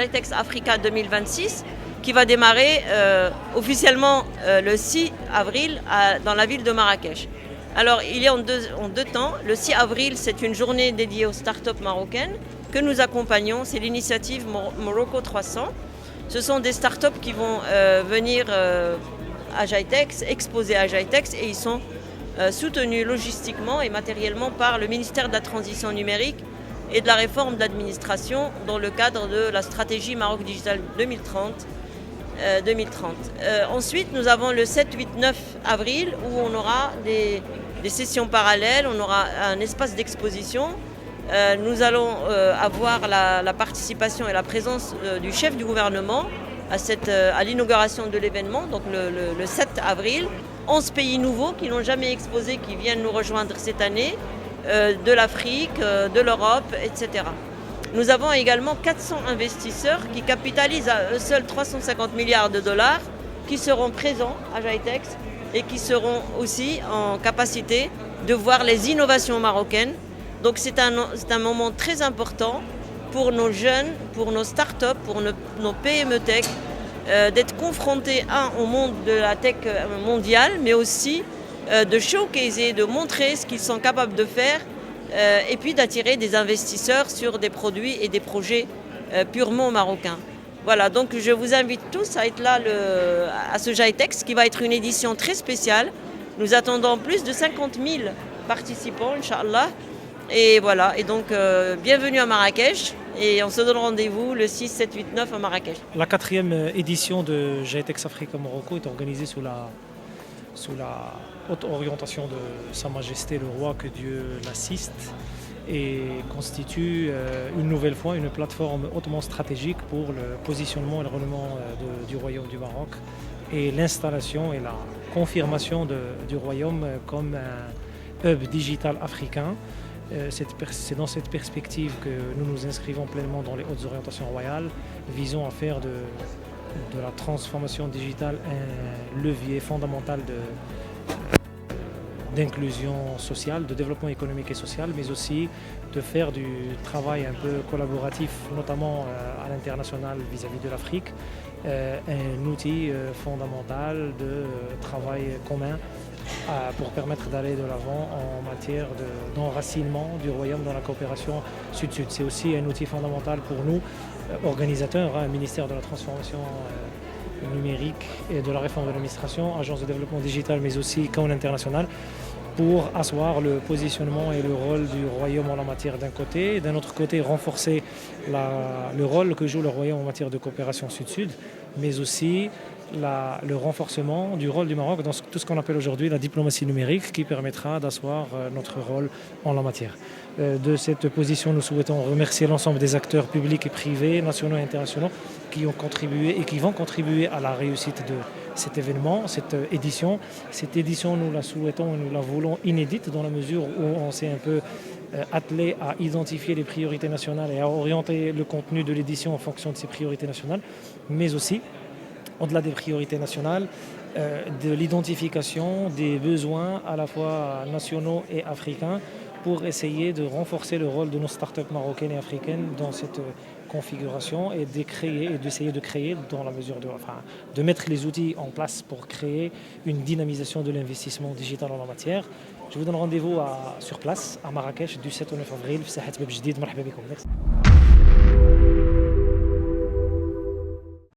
Agitex Africa 2026 qui va démarrer officiellement le 6 avril dans la ville de Marrakech. Alors il y a en deux temps. Le 6 avril, c'est une journée dédiée aux startups marocaines que nous accompagnons. C'est l'initiative Morocco 300. Ce sont des startups qui vont venir à Agitex, exposer à Agitex, et ils sont soutenus logistiquement et matériellement par le ministère de la Transition numérique et de la réforme de l'administration dans le cadre de la stratégie Maroc Digital 2030. Ensuite, nous avons le 7, 8, 9 avril où on aura des sessions parallèles, on aura un espace d'exposition. Nous allons avoir la participation et la présence du chef du gouvernement à l'inauguration de l'événement, donc le 7 avril. 11 pays nouveaux qui n'ont jamais exposé, qui viennent nous rejoindre cette année, de l'Afrique, de l'Europe, etc. Nous avons également 400 investisseurs qui capitalisent à eux seuls 350 milliards de dollars qui seront présents à Agitex et qui seront aussi en capacité de voir les innovations marocaines. Donc c'est un moment très important pour nos jeunes, pour nos startups, pour nos PME tech, d'être confrontés au monde de la tech mondiale, mais aussi de showcaser, de montrer ce qu'ils sont capables de faire, et puis d'attirer des investisseurs sur des produits et des projets purement marocains. Voilà, donc je vous invite tous à être là à ce Agitex qui va être une édition très spéciale. Nous attendons plus de 50 000 participants, Inch'Allah. Et voilà, et donc bienvenue à Marrakech, et on se donne rendez-vous le 6, 7, 8, 9 à Marrakech. La 4e édition de Agitex Africa Morocco est organisée sous la haute orientation de Sa Majesté le Roi, que Dieu l'assiste, et constitue une nouvelle fois une plateforme hautement stratégique pour le positionnement et le renouvellement du Royaume du Maroc et l'installation et la confirmation du Royaume comme un hub digital africain. C'est dans cette perspective que nous nous inscrivons pleinement dans les hautes orientations royales, visant à faire de la transformation digitale un levier fondamental d'inclusion sociale, de développement économique et social, mais aussi de faire du travail un peu collaboratif, notamment à l'international vis-à-vis de l'Afrique, un outil fondamental de travail commun pour permettre d'aller de l'avant en matière d'enracinement du royaume dans la coopération sud-sud. C'est aussi un outil fondamental pour nous, organisateurs, ministère de la transformation numérique et de la réforme de l'administration, agence de développement digital, mais aussi COUN international, pour asseoir le positionnement et le rôle du royaume en la matière d'un côté, et d'un autre côté renforcer le rôle que joue le royaume en matière de coopération sud-sud, mais aussi le renforcement du rôle du Maroc dans tout ce qu'on appelle aujourd'hui la diplomatie numérique, qui permettra d'asseoir notre rôle en la matière. De cette position, nous souhaitons remercier l'ensemble des acteurs publics et privés, nationaux et internationaux, qui ont contribué et qui vont contribuer à la réussite de cet événement, cette édition. Cette édition, nous la souhaitons et nous la voulons inédite, dans la mesure où on s'est un peu attelé à identifier les priorités nationales et à orienter le contenu de l'édition en fonction de ces priorités nationales, mais aussi, au-delà des priorités nationales, de l'identification des besoins à la fois nationaux et africains, pour essayer de renforcer le rôle de nos startups marocaines et africaines dans cette configuration, et d'essayer de créer, dans la mesure de mettre les outils en place pour créer une dynamisation de l'investissement digital en la matière. Je vous donne rendez-vous sur place à Marrakech du 7 au 9 avril. في ساحة باب جديد. مرحبا بكم.